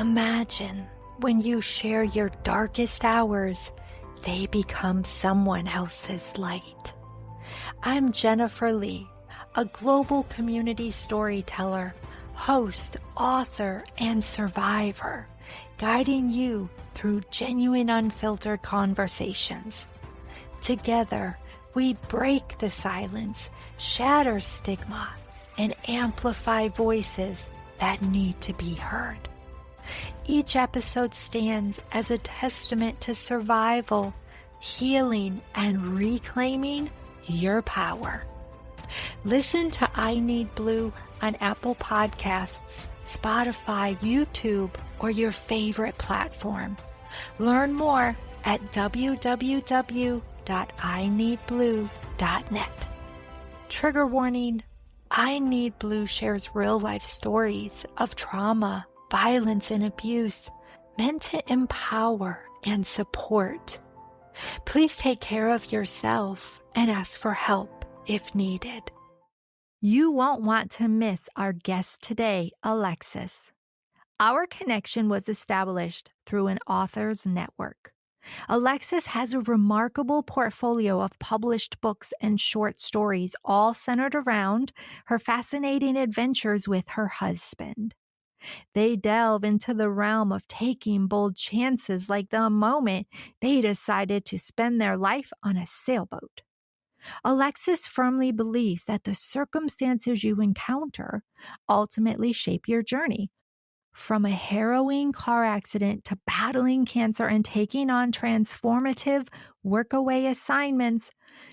Imagine when you share your darkest hours, they become someone else's light. I'm Jennifer Lee, a global community storyteller, host, author, and survivor, guiding you through genuine, unfiltered conversations. Together, we break the silence, shatter stigma, and amplify voices that need to be heard. Each episode stands as a testament to survival, healing, and reclaiming your power. Listen to I Need Blue on Apple Podcasts, Spotify, YouTube, or your favorite platform. Learn more at www.ineedblue.net. Trigger warning: I Need Blue shares real-life stories of trauma, violence, and abuse meant to empower and support. Please take care of yourself and ask for help if needed. You won't want to miss our guest today, Alexis. Our connection was established through an author's network. Alexis has a remarkable portfolio of published books and short stories, all centered around her fascinating adventures with her husband. They delve into the realm of taking bold chances, like the moment they decided to spend their life on a sailboat. Alexis firmly believes that the circumstances you encounter ultimately shape your journey. From a harrowing car accident to battling cancer and taking on transformative workaway assignments,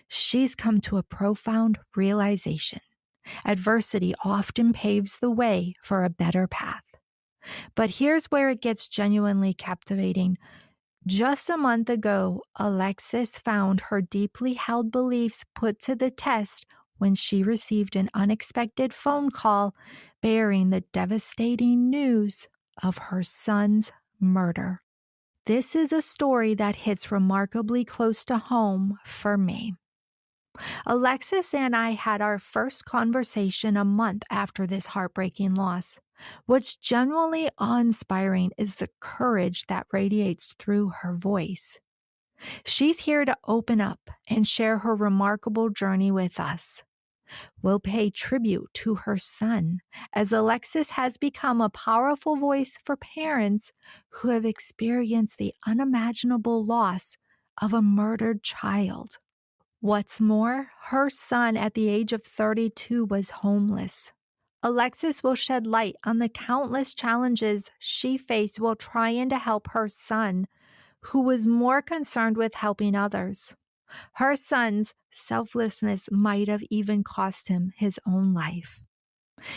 she's come to a profound realization. Adversity often paves the way for a better path. But here's where it gets genuinely captivating. Just a month ago, Alexis found her deeply held beliefs put to the test when she received an unexpected phone call bearing the devastating news of her son's murder. This is a story that hits remarkably close to home for me. Alexis and I had our first conversation a month after this heartbreaking loss. What's genuinely awe-inspiring is the courage that radiates through her voice. She's here to open up and share her remarkable journey with us. We'll pay tribute to her son, as Alexis has become a powerful voice for parents who have experienced the unimaginable loss of a murdered child. What's more, her son at the age of 32 was homeless. Alexis will shed light on the countless challenges she faced while trying to help her son, who was more concerned with helping others. Her son's selflessness might have even cost him his own life.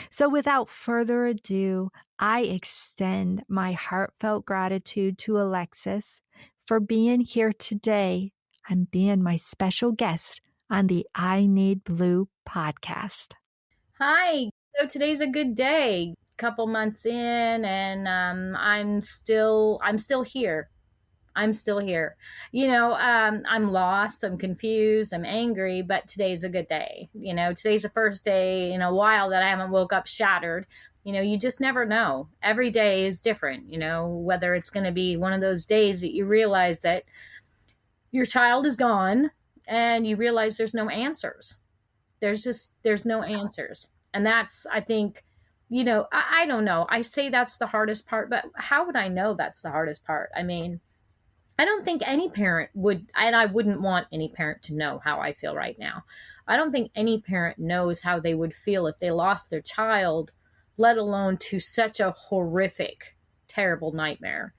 So without further ado, I extend my heartfelt gratitude to Alexis for being here today and being my special guest on the I Need Blue podcast. Hi. So today's a good day. Couple months in, and I'm still here. I'm still here. I'm lost, I'm confused, I'm angry, but today's a good day. Today's the first day in a while that I haven't woke up shattered. You just never know. Every day is different, whether it's going to be one of those days that you realize that your child is gone and you realize there's no answers. There's no answers. And that's, I think, I don't know. I say that's the hardest part, but how would I know that's the hardest part? I mean, I don't think any parent would, and I wouldn't want any parent to know how I feel right now. I don't think any parent knows how they would feel if they lost their child, let alone to such a horrific, terrible nightmare.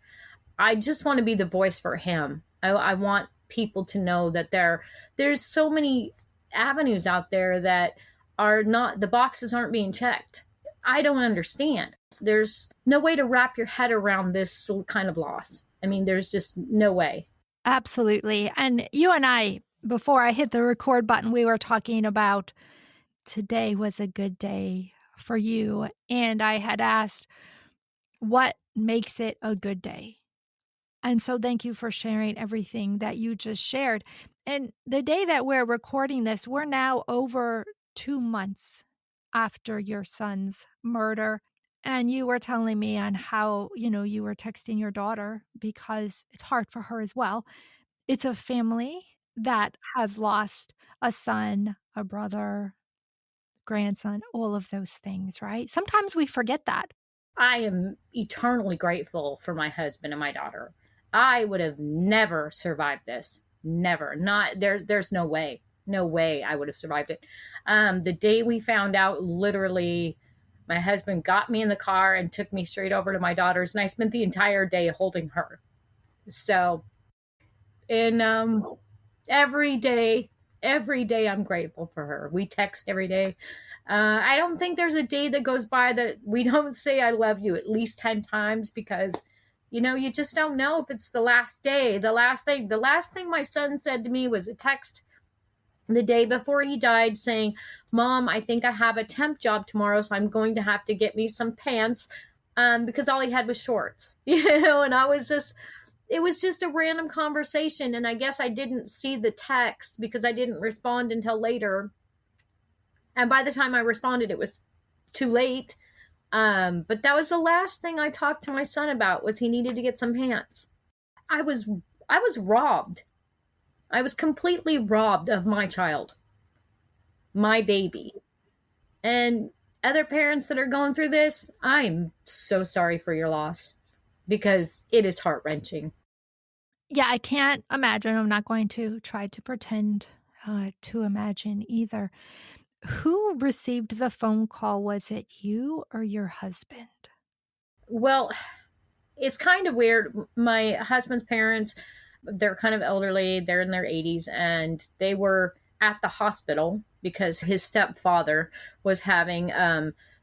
I just want to be the voice for him. I want people to know that there's so many avenues out there that are not, the boxes aren't being checked. I don't understand. There's no way to wrap your head around this kind of loss. I mean, there's just no way. Absolutely. And you and I, before I hit the record button, we were talking about today was a good day for you. And I had asked, what makes it a good day? And so thank you for sharing everything that you just shared. And the day that we're recording this, we're now over 2 months after your son's murder. And you were telling me on how, you were texting your daughter because it's hard for her as well. It's a family that has lost a son, a brother, grandson, all of those things, right? Sometimes we forget that. I am eternally grateful for my husband and my daughter. I would have never survived this. Never. Not there. There's no way. No way I would have survived it. The day we found out, literally, my husband got me in the car and took me straight over to my daughter's, and I spent the entire day holding her. So, and every day, I'm grateful for her. We text every day. I don't think there's a day that goes by that we don't say I love you at least 10 times, because you just don't know if it's the last day. The last thing my son said to me was a text the day before he died saying, "Mom, I think I have a temp job tomorrow, so I'm going to have to get me some pants," because all he had was shorts, and it was just a random conversation. And I guess I didn't see the text because I didn't respond until later. And by the time I responded, it was too late. But that was the last thing I talked to my son about, was he needed to get some pants. I was robbed. I was completely robbed of my child, my baby. And other parents that are going through this, I'm so sorry for your loss, because it is heart-wrenching. Yeah, I can't imagine. I'm not going to try to pretend to imagine either. Who received the phone call? Was it you or your husband? Well, it's kind of weird. My husband's parents, they're kind of elderly. They're in their 80s, and they were at the hospital because his stepfather was having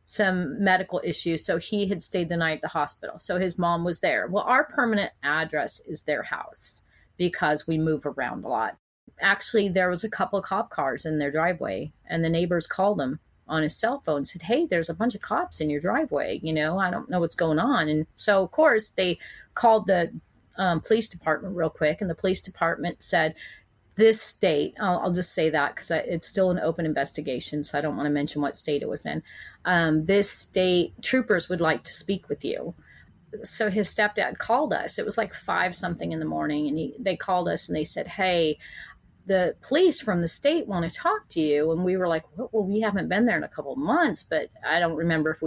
some medical issues. So he had stayed the night at the hospital. So his mom was there. Well, our permanent address is their house because we move around a lot. Actually, there was a couple of cop cars in their driveway, and the neighbors called him on his cell phone and said, "Hey, there's a bunch of cops in your driveway. I don't know what's going on." And so, of course, they called the police department real quick, and the police department said, "This state," I'll just say that because it's still an open investigation, so I don't want to mention what state it was in. "This state troopers would like to speak with you." So his stepdad called us. It was like 5 something in the morning, and they called us and they said, "Hey, the police from the state want to talk to you." And we were like, "Well, we haven't been there in a couple of months," but I don't remember if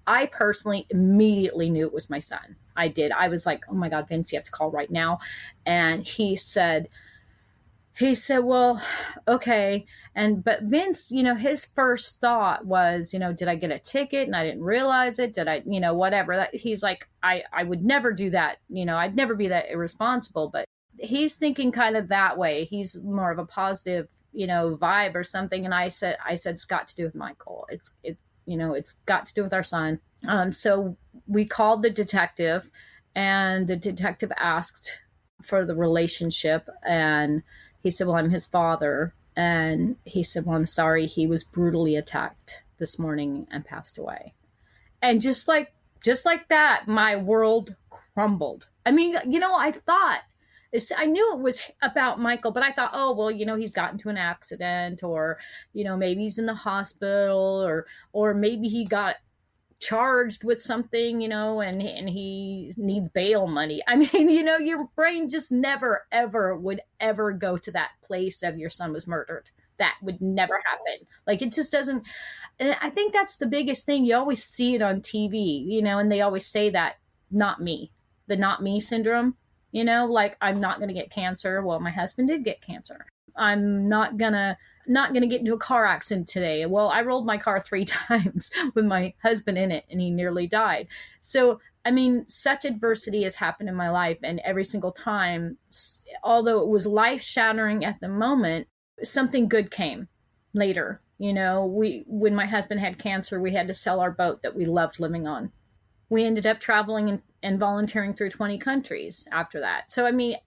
I personally immediately knew it was my son. I did. I was like, "Oh my God, Vince, you have to call right now." And he said, "Well, okay." But Vince, his first thought was, did I get a ticket and I didn't realize it? Did I, whatever. He's like, I would never do that. I'd never be that irresponsible. But he's thinking kind of that way. He's more of a positive, vibe or something. And I said, it's got to do with Michael. It's got to do with our son. So we called the detective, and the detective asked for the relationship, and he said, "Well, I'm his father." And he said, "Well, I'm sorry. He was brutally attacked this morning and passed away." And just like that, my world crumbled. I mean, I knew it was about Michael, but I thought, oh, well, he's gotten into an accident, or, maybe he's in the hospital, or maybe he got charged with something, and he needs bail money. I mean, your brain just never, ever would ever go to that place of your son was murdered. That would never happen. Like, it just doesn't. And I think that's the biggest thing. You always see it on TV, and they always say that, not me, the not me syndrome, like, I'm not going to get cancer. Well, my husband did get cancer. I'm not going to get into a car accident today. Well, I rolled my car 3 times with my husband in it, and he nearly died. So, I mean, such adversity has happened in my life, and every single time, although it was life-shattering at the moment, something good came later. When my husband had cancer, we had to sell our boat that we loved living on. We ended up traveling and volunteering through 20 countries after that. So, I mean,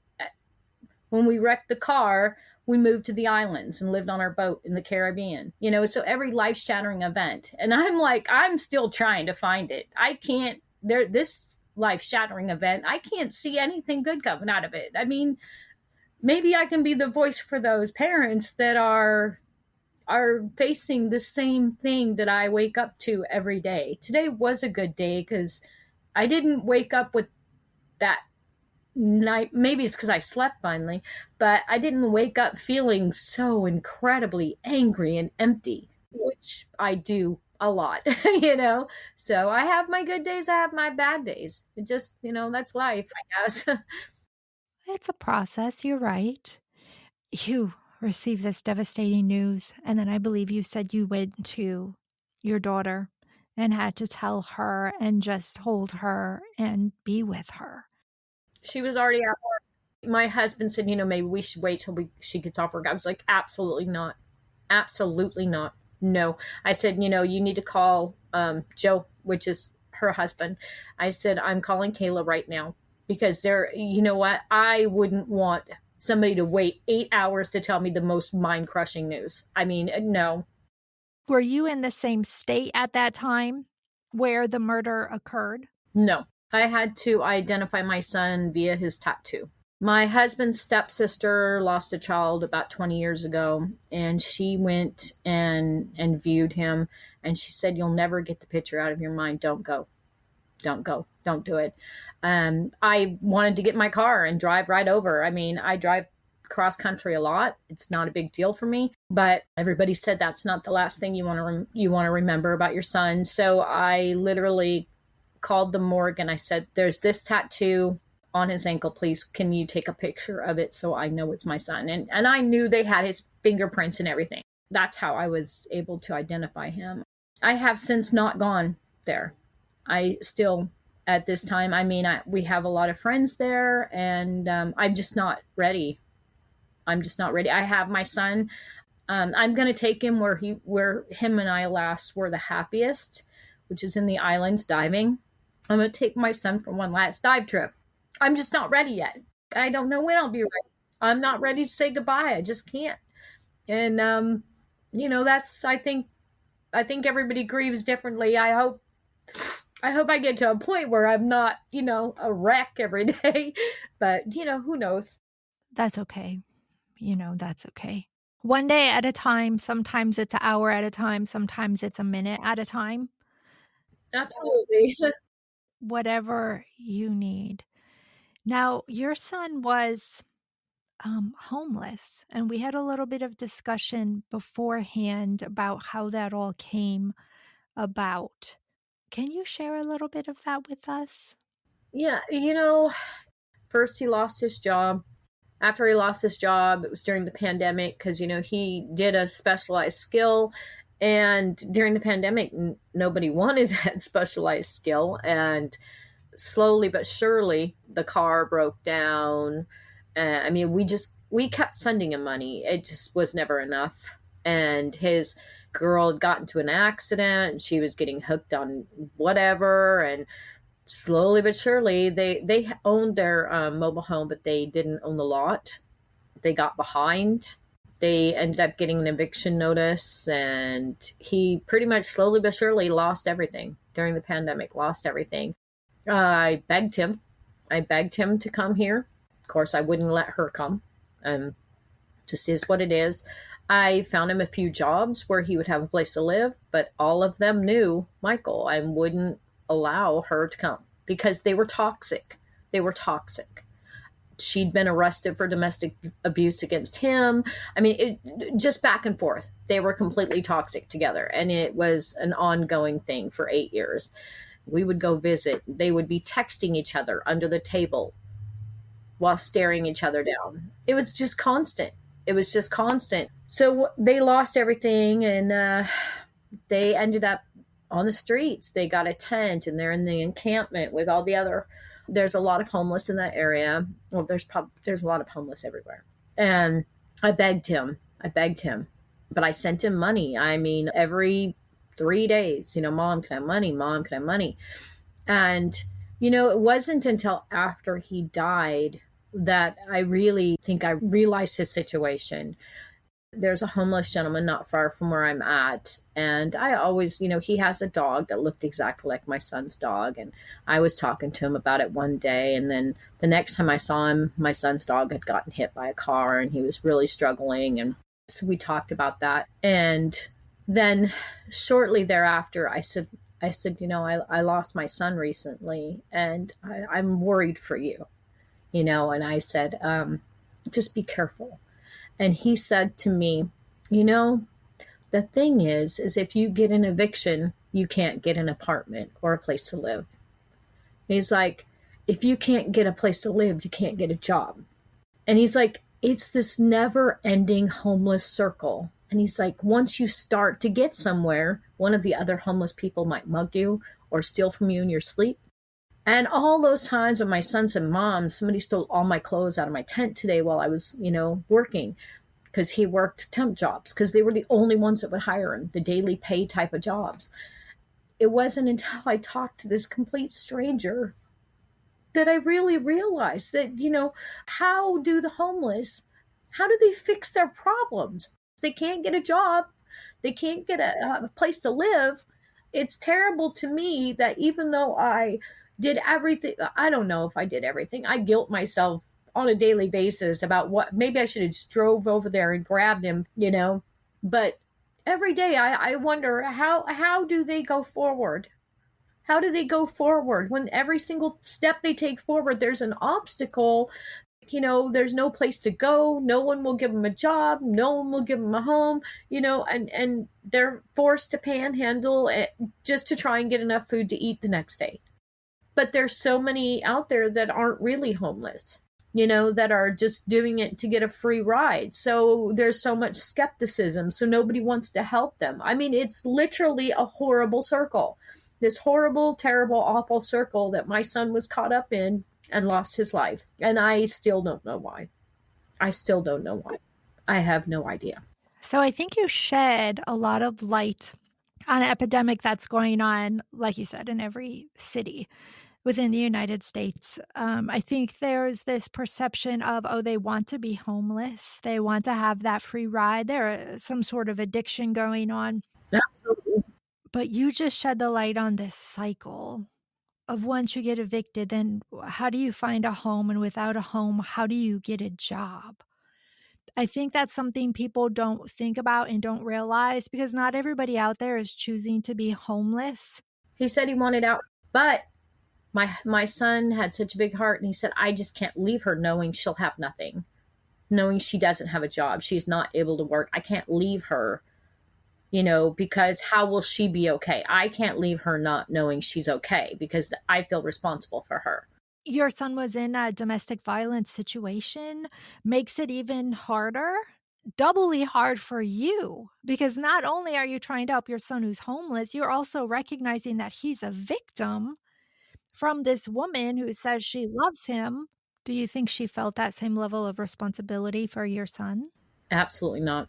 when we wrecked the car, we moved to the islands and lived on our boat in the Caribbean. So every life-shattering event. And I'm still trying to find it. I can't, this life-shattering event, I can't see anything good coming out of it. I mean, maybe I can be the voice for those parents that are are facing the same thing that I wake up to every day. Today was a good day because I didn't wake up with that night. Maybe it's because I slept finally, but I didn't wake up feeling so incredibly angry and empty, which I do a lot, you know? So I have my good days, I have my bad days. It just, that's life, I guess. It's a process, you're right. You received this devastating news, and then I believe you said you went to your daughter and had to tell her and just hold her and be with her. She was already at work. My husband said, maybe we should wait till she gets off work. I was like, absolutely not. Absolutely not. No. I said, you need to call Joe, which is her husband. I said, I'm calling Kayla right now because you know what? I wouldn't want somebody to wait 8 hours to tell me the most mind crushing news. I mean, no. Were you in the same state at that time where the murder occurred? No. I had to identify my son via his tattoo. My husband's stepsister lost a child about 20 years ago, and she went and viewed him, and she said, "You'll never get the picture out of your mind. Don't go. Don't go. Don't do it." I wanted to get in my car and drive right over. I mean, I drive cross country a lot. It's not a big deal for me, but everybody said that's not the last thing you want to remember about your son. So I literally called the morgue and I said, "There's this tattoo on his ankle. Please, can you take a picture of it so I know it's my son?" And I knew they had his fingerprints and everything. That's how I was able to identify him. I have since not gone there. I still, at this time, I mean, we have a lot of friends there, and I'm just not ready. I'm just not ready. I have my son. I'm going to take him where him and I last were the happiest, which is in the islands diving. I'm going to take my son for one last dive trip. I'm just not ready yet. I don't know when I'll be ready. I'm not ready to say goodbye. I just can't. And that's, I think everybody grieves differently. I hope I get to a point where I'm not, a wreck every day. But, who knows? That's okay. That's okay. One day at a time. Sometimes it's an hour at a time. Sometimes it's a minute at a time. Absolutely. Whatever you need. Now, your son was homeless, and we had a little bit of discussion beforehand about how that all came about. Can you share a little bit of that with us? Yeah, first he lost his job. After he lost his job, it was during the pandemic because, he did a specialized skill. And during the pandemic, nobody wanted that specialized skill. And slowly but surely, the car broke down. I mean, we kept sending him money. It just was never enough. And his girl had gotten into an accident. And she was getting hooked on whatever. And slowly but surely, they owned their mobile home, but they didn't own the lot. They got behind. They ended up getting an eviction notice, and he pretty much slowly but surely lost everything during the pandemic, lost everything. I begged him. To come here. Of course, I wouldn't let her come. Just is what it is. I found him a few jobs where he would have a place to live, but all of them knew Michael and wouldn't allow her to come because they were toxic. She'd been arrested for domestic abuse against him. I mean, just back and forth. They were completely toxic together, and it was an ongoing thing for 8 years. We would go visit. They would be texting each other under the table while staring each other down. It was just constant. So they lost everything, and they ended up on the streets. They got a tent, and they're in the encampment with all the other. There's a lot of homeless in that area. Well, there's a lot of homeless everywhere. And I begged him, but I sent him money. I mean, every 3 days, "Mom, can I have money? Mom, can I have money?" And, it wasn't until after he died that I really think I realized his situation. There's a homeless gentleman not far from where I'm at. And I always, he has a dog that looked exactly like my son's dog. And I was talking to him about it one day. And then the next time I saw him, my son's dog had gotten hit by a car and he was really struggling. And So we talked about that. And then shortly thereafter, I lost my son recently, and I'm worried for you, and I said, just be careful. And he said to me, you know, the thing is if you get an eviction, you can't get an apartment or a place to live. He's like, if you can't get a place to live, you can't get a job. And he's like, it's this never ending homeless circle. And he's like, once you start to get somewhere, one of the other homeless people might mug you or steal from you in your sleep. And all those times when my son said, Mom, somebody stole all my clothes out of my tent today while I was, working, because he worked temp jobs, because they were the only ones that would hire him, the daily pay type of jobs. It wasn't until I talked to this complete stranger that I really realized that, how do the homeless, how do they fix their problems? They can't get a job. They can't get a place to live. It's terrible to me that even though I did everything, I don't know if I did everything. I guilt myself on a daily basis about what, maybe I should have just drove over there and grabbed him, but every day I wonder how do they go forward? How do they go forward when every single step they take forward, there's an obstacle? There's no place to go. No one will give them a job. No one will give them a home, and they're forced to panhandle just to try and get enough food to eat the next day. But there's so many out there that aren't really homeless, that are just doing it to get a free ride. So there's so much skepticism. So nobody wants to help them. I mean, it's literally a horrible circle. This horrible, terrible, awful circle that my son was caught up in and lost his life. And I still don't know why. I still don't know why. I have no idea. So I think you shed a lot of light on an epidemic that's going on, like you said, in every city within the United States. I think there's this perception of, they want to be homeless. They want to have that free ride. There's some sort of addiction going on. Absolutely. But you just shed the light on this cycle of once you get evicted, then how do you find a home? And without a home, how do you get a job? I think that's something people don't think about and don't realize, because not everybody out there is choosing to be homeless. He said he wanted out, but my son had such a big heart, and he said, I just can't leave her knowing she'll have nothing, knowing she doesn't have a job. She's not able to work. I can't leave her, because how will she be okay? I can't leave her not knowing she's okay, because I feel responsible for her. Your son was in a domestic violence situation, makes it even harder, doubly hard for you, because not only are you trying to help your son who's homeless, you're also recognizing that he's a victim from this woman who says she loves him. Do you think she felt that same level of responsibility for your son? Absolutely not.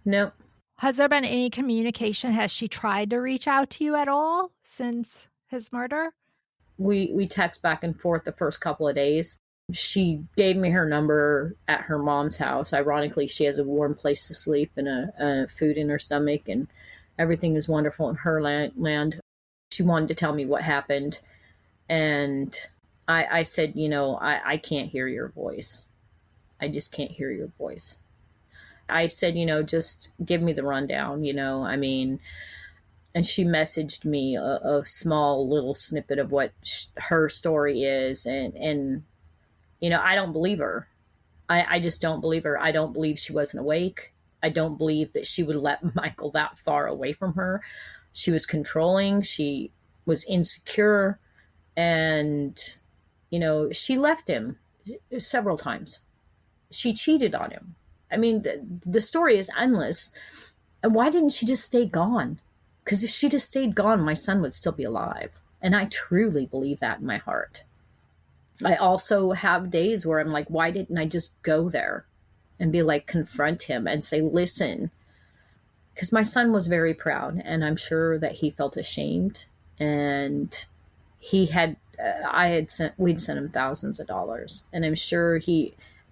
No. Has there been any communication? Has she tried to reach out to you at all since his murder? We text back and forth the first couple of days. She gave me her number at her mom's house. Ironically, she has a warm place to sleep and a food in her stomach, and everything is wonderful in her land. She wanted to tell me what happened, and I said, I can't hear your voice. I just can't hear your voice. I said, just give me the rundown, and she messaged me a small little snippet of what her story is. And I don't believe her. I just don't believe her. I don't believe she wasn't awake. I don't believe that she would let Michael that far away from her. She was controlling. She was insecure. And, she left him several times. She cheated on him. I mean, the story is endless. And why didn't she just stay gone? Because if she just stayed gone, my son would still be alive. And I truly believe that in my heart. I also have days where I'm like, why didn't I just go there and be like, confront him and say, listen? Because my son was very proud, and I'm sure that he felt ashamed. And we'd sent him thousands of dollars. And I'm sure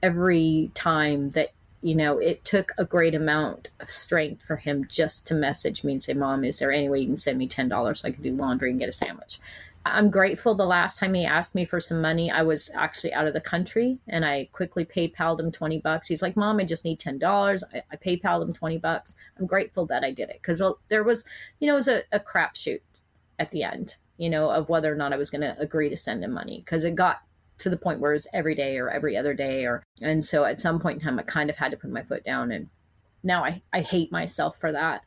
every time that, it took a great amount of strength for him just to message me and say, Mom, is there any way you can send me $10 so I can do laundry and get a sandwich? I'm grateful the last time he asked me for some money, I was actually out of the country and I quickly PayPal'd him $20. He's like, Mom, I just need $10. I PayPal'd him $20. I'm grateful that I did it because there was, it was a crapshoot at the end, of whether or not I was going to agree to send him money because it got to the point where it was every day or every other day. And so at some point in time, I kind of had to put my foot down, and now I hate myself for that.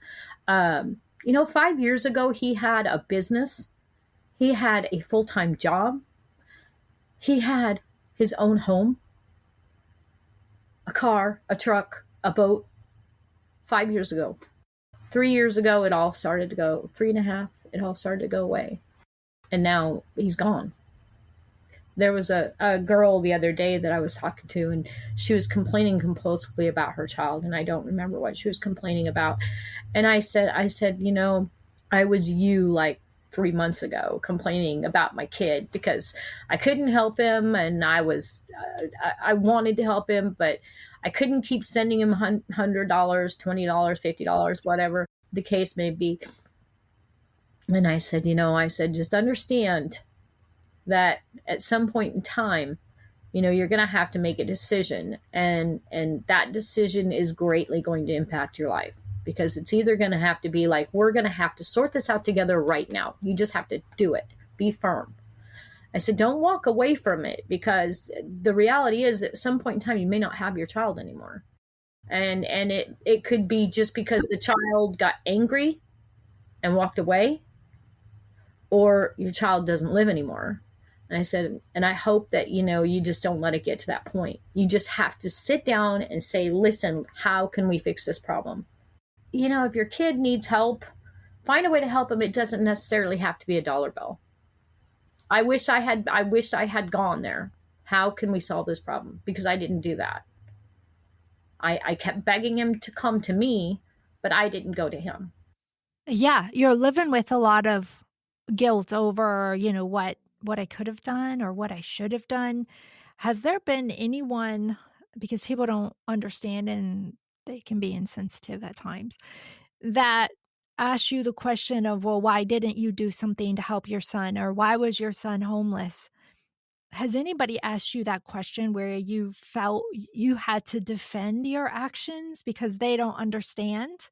5 years ago, he had a business. He had a full-time job. He had his own home, a car, a truck, a boat. 5 years ago. 3 years ago, it all started to go, 3.5, it all started to go away. And now he's gone. There was a girl the other day that I was talking to, and she was complaining compulsively about her child, and I don't remember what she was complaining about. And I said, I was you like 3 months ago complaining about my kid because I couldn't help him, and I wanted to help him, but I couldn't keep sending him $100, $20, $50, whatever the case may be. And I said, just understand that at some point in time, you're going to have to make a decision, and that decision is greatly going to impact your life, because it's either going to have to be like, we're going to have to sort this out together right now. You just have to do it. Be firm. I said, don't walk away from it, because the reality is that at some point in time, you may not have your child anymore. And it could be just because the child got angry and walked away, or your child doesn't live anymore. And I said, and I hope that, you just don't let it get to that point. You just have to sit down and say, listen, how can we fix this problem? If your kid needs help, find a way to help them. It doesn't necessarily have to be a dollar bill. I wish I had gone there. How can we solve this problem? Because I didn't do that. I kept begging him to come to me, but I didn't go to him. Yeah, you're living with a lot of guilt over, what I could have done or what I should have done. Has there been anyone, because people don't understand and they can be insensitive at times, that asked you the question of, well, why didn't you do something to help your son, or why was your son homeless? Has anybody asked you that question where you felt you had to defend your actions because they don't understand?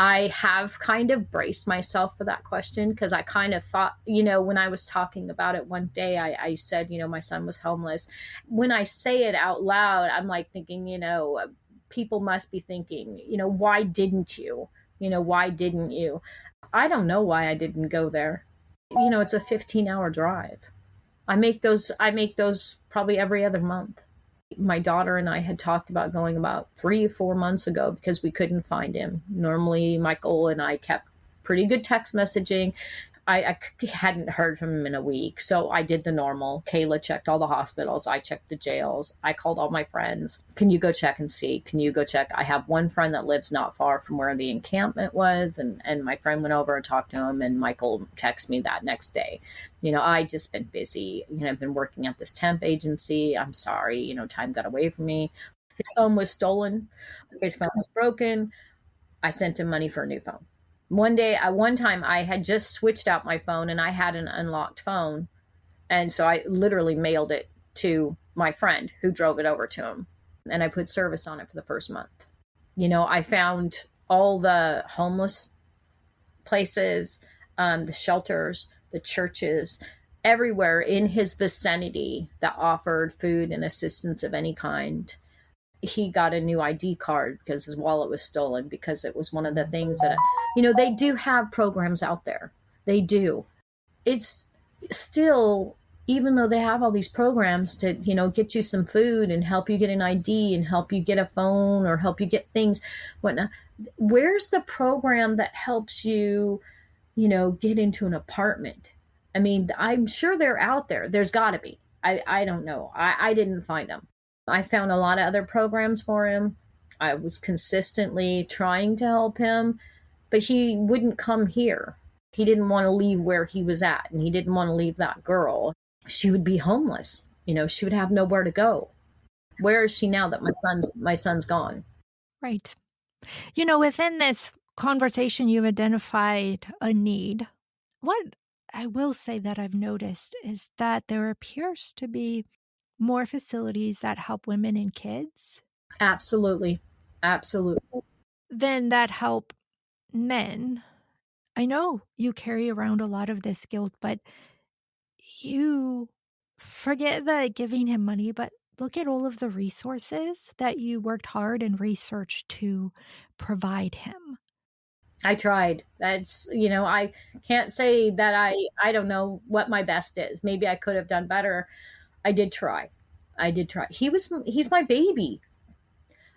I have kind of braced myself for that question, because I kind of thought, when I was talking about it one day, I said, my son was homeless. When I say it out loud, I'm like thinking, people must be thinking, why didn't you? Why didn't you? I don't know why I didn't go there. It's a 15-hour drive. I make those probably every other month. My daughter and I had talked about going about 3 or 4 months ago because we couldn't find him. Normally, Michael and I kept pretty good text messaging. I hadn't heard from him in a week, so I did the normal. Kayla checked all the hospitals. I checked the jails. I called all my friends. Can you go check and see? Can you go check? I have one friend that lives not far from where the encampment was, and my friend went over and talked to him, and Michael texted me that next day. I just been busy. I've been working at this temp agency. I'm sorry. Time got away from me. His phone was stolen. His phone was broken. I sent him money for a new phone. One time I had just switched out my phone and I had an unlocked phone. And so I literally mailed it to my friend who drove it over to him. And I put service on it for the first month. I found all the homeless places, the shelters, the churches, everywhere in his vicinity that offered food and assistance of any kind. He got a new ID card because his wallet was stolen, because it was one of the things that, they do have programs out there. They do. It's still, even though they have all these programs to, get you some food and help you get an ID and help you get a phone or help you get things, whatnot. Where's the program that helps you, get into an apartment? I mean, I'm sure they're out there. There's got to be. I don't know. I didn't find them. I found a lot of other programs for him. I was consistently trying to help him, but he wouldn't come here. He didn't want to leave where he was at, and he didn't want to leave that girl. She would be homeless. She would have nowhere to go. Where is she now that my son's gone? Right. Within this conversation, you've identified a need. What I will say that I've noticed is that there appears to be more facilities that help women and kids Absolutely. Absolutely. than that help men. I know you carry around a lot of this guilt, but you forget the giving him money, but look at all of the resources that you worked hard and researched to provide him. I tried. That's, I can't say that I don't know what my best is. Maybe I could have done better. I did try. I did try. He's my baby.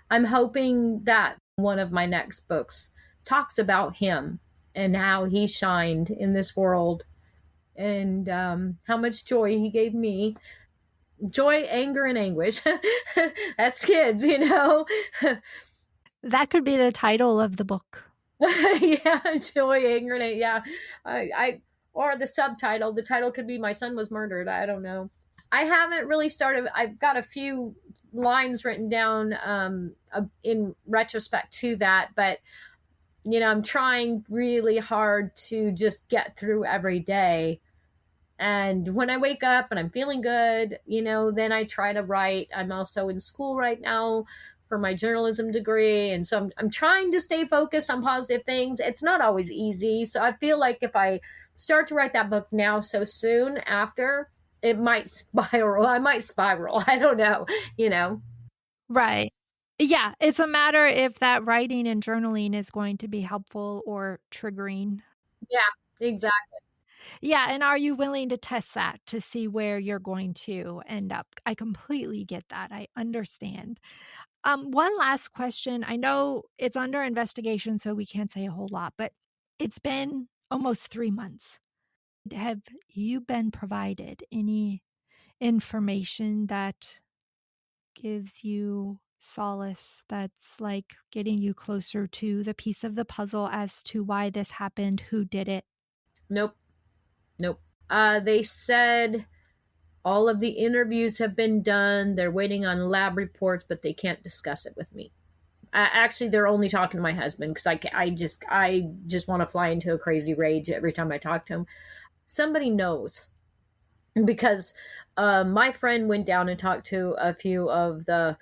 I'm hoping that one of my next books talks about him and how he shined in this world, and how much joy he gave me. Joy, anger, and anguish. That's kids, That could be the title of the book. Yeah, joy, anger, and yeah. I or the subtitle. The title could be "My Son Was Murdered." I don't know. I haven't really started. I've got a few lines written down in retrospect to that, but I'm trying really hard to just get through every day. And when I wake up and I'm feeling good, then I try to write. I'm also in school right now for my journalism degree. And so I'm trying to stay focused on positive things. It's not always easy. So I feel like if I start to write that book now so soon after, it might spiral. I might spiral. I don't know. Right. Yeah, it's a matter if that writing and journaling is going to be helpful or triggering. Yeah, exactly. Yeah, and are you willing to test that to see where you're going to end up? I completely get that. I understand. One last question. I know it's under investigation, so we can't say a whole lot, but it's been almost 3 months. Have you been provided any information that gives you solace, that's, like, getting you closer to the piece of the puzzle as to why this happened, who did it? Nope. Nope. They said all of the interviews have been done. They're waiting on lab reports, but they can't discuss it with me. Actually, they're only talking to my husband because I just want to fly into a crazy rage every time I talk to him. Somebody knows because my friend went down and talked to a few of the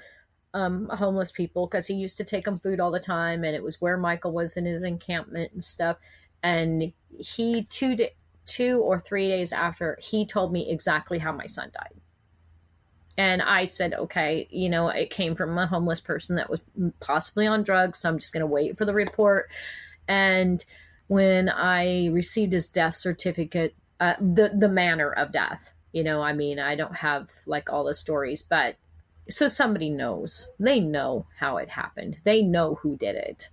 homeless people because he used to take them food all the time, and it was where Michael was in his encampment and stuff. And he 2 or 3 days after, he told me exactly how my son died. And I said, okay, it came from a homeless person that was possibly on drugs. So I'm just going to wait for the report. And when I received his death certificate, the manner of death, I don't have like all the stories, but so somebody knows. They know how it happened. They know who did it.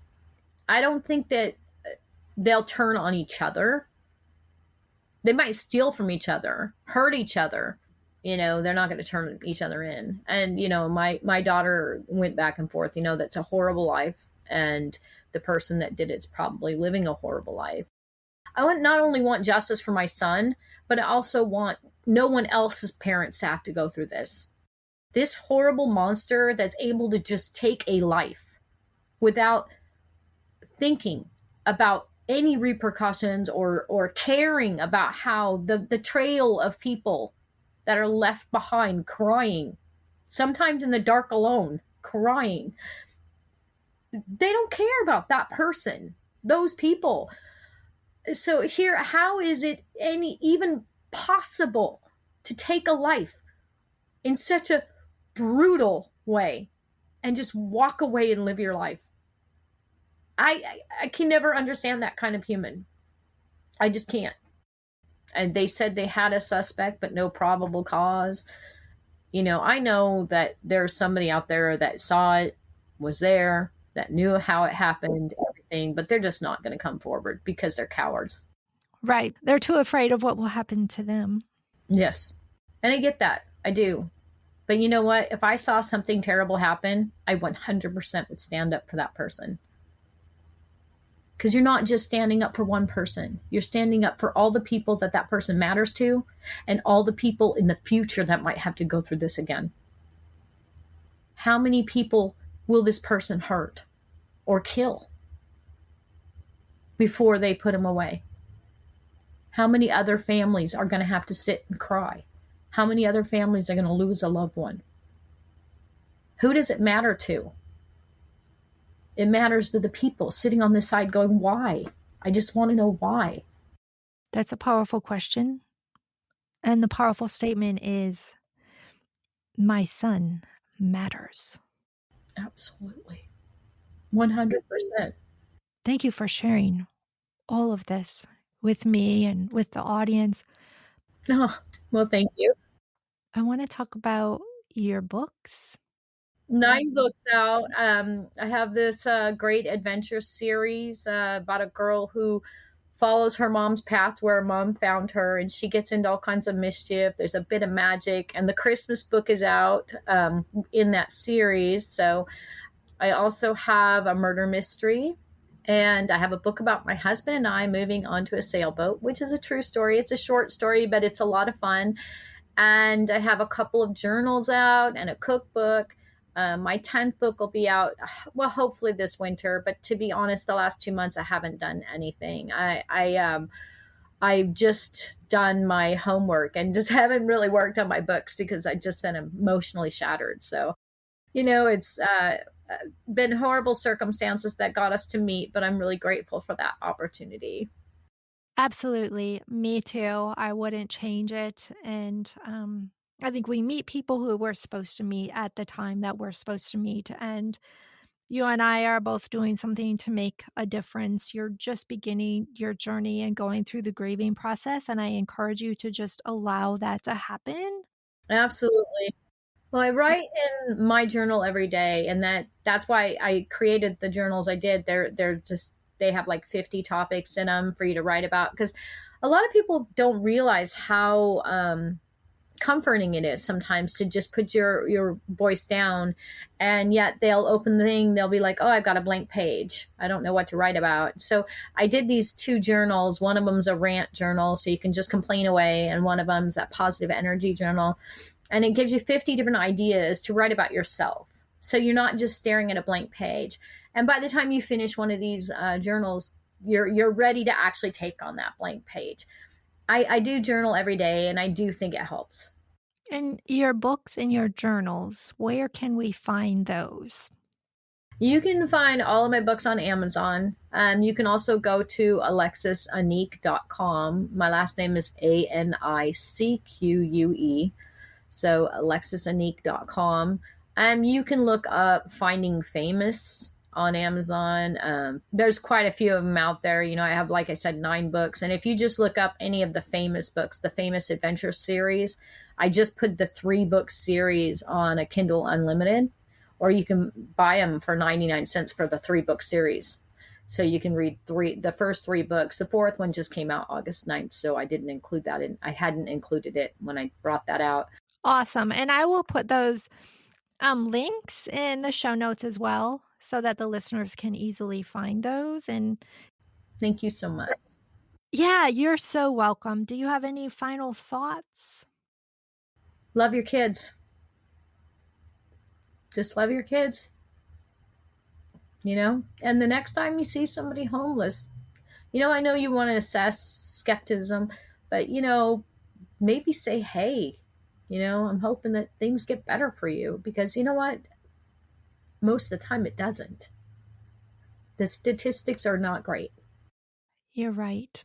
I don't think that they'll turn on each other. They might steal from each other, hurt each other. They're not going to turn each other in. And, my daughter went back and forth, that's a horrible life. And the person that did it's probably living a horrible life. I not only want justice for my son, but I also want no one else's parents to have to go through this. This horrible monster that's able to just take a life without thinking about any repercussions or caring about how the trail of people that are left behind crying, sometimes in the dark alone, crying. They don't care about that person, those people. So here, how is it even possible to take a life in such a brutal way and just walk away and live your life? I can never understand that kind of human. I just can't. And they said they had a suspect, but no probable cause. I know that there's somebody out there that saw it, was there, that knew how it happened, everything, but they're just not going to come forward because they're cowards. Right. They're too afraid of what will happen to them. Yes. And I get that. I do. But you know what? If I saw something terrible happen, I 100% would stand up for that person. Because you're not just standing up for one person. You're standing up for all the people that person matters to and all the people in the future that might have to go through this again. How many people will this person hurt or kill before they put him away? How many other families are going to have to sit and cry? How many other families are going to lose a loved one? Who does it matter to? It matters to the people sitting on this side going, why? I just want to know why. That's a powerful question. And the powerful statement is, my son matters. Absolutely. 100%. Thank you for sharing all of this with me and with the audience. Oh, well, thank you. I want to talk about your books. 9 books out. I have this great adventure series about a girl who follows her mom's path where mom found her, and she gets into all kinds of mischief. There's a bit of magic, and the Christmas book is out in that series. So I also have a murder mystery, and I have a book about my husband and I moving onto a sailboat, which is a true story. It's a short story, but it's a lot of fun. And I have a couple of journals out and a cookbook. My 10th book will be out, well, hopefully this winter. But to be honest, the last 2 months I haven't done anything. I've just done my homework and just haven't really worked on my books because I just been emotionally shattered. So, it's been horrible circumstances that got us to meet, but I'm really grateful for that opportunity. Absolutely. Me too. I wouldn't change it. And I think we meet people who we're supposed to meet at the time that we're supposed to meet. And you and I are both doing something to make a difference. You're just beginning your journey and going through the grieving process. And I encourage you to just allow that to happen. Absolutely. Well, I write in my journal every day, and that's why I created the journals I did. They have like 50 topics in them for you to write about, because a lot of people don't realize how comforting it is sometimes to just put your voice down, and yet they'll open the thing, they'll be like, oh, I've got a blank page, I don't know what to write about. So I did these 2 journals. One of them's a rant journal, so you can just complain away, and one of them's a positive energy journal, and it gives you 50 different ideas to write about yourself, so you're not just staring at a blank page. And by the time you finish one of these journals, you're ready to actually take on that blank page. I do journal every day, and I do think it helps. And your books and your journals, where can we find those? You can find all of my books on Amazon. You can also go to alexisanicque.com. My last name is ANICQUE. So alexisanicque.com. You can look up Finding Famous on Amazon. There's quite a few of them out there. I have, like I said, 9 books. And if you just look up any of the famous books, the Famous Adventure series, I just put the 3-book series on a Kindle Unlimited, or you can buy them for 99 cents for the 3-book series. So you can read the first 3 books. The 4th one just came out August 9th, so I didn't include that in. I hadn't included it when I brought that out. Awesome. And I will put those links in the show notes as well, so that the listeners can easily find those. And thank you so much. Yeah, you're so welcome. Do you have any final thoughts? Love your kids. Just love your kids. And the next time you see somebody homeless, I know you want to assess skepticism, but, maybe say, hey, I'm hoping that things get better for you, because you know what? Most of the time it doesn't. The statistics are not great. You're right.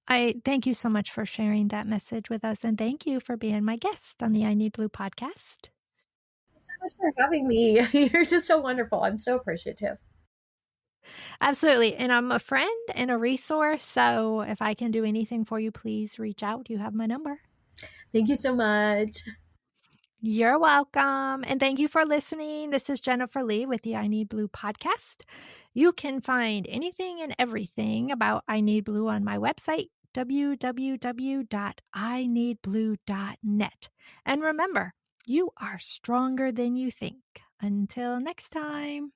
I thank you so much for sharing that message with us, and thank you for being my guest on the I Need Blue podcast. Thank you so much for having me. You're just so wonderful. I'm so appreciative. Absolutely. And I'm a friend and a resource. So if I can do anything for you, please reach out. You have my number. Thank you so much. You're welcome. And thank you for listening. This is Jennifer Lee with the I Need Blue podcast. You can find anything and everything about I Need Blue on my website, www.ineedblue.net. And remember, you are stronger than you think. Until next time.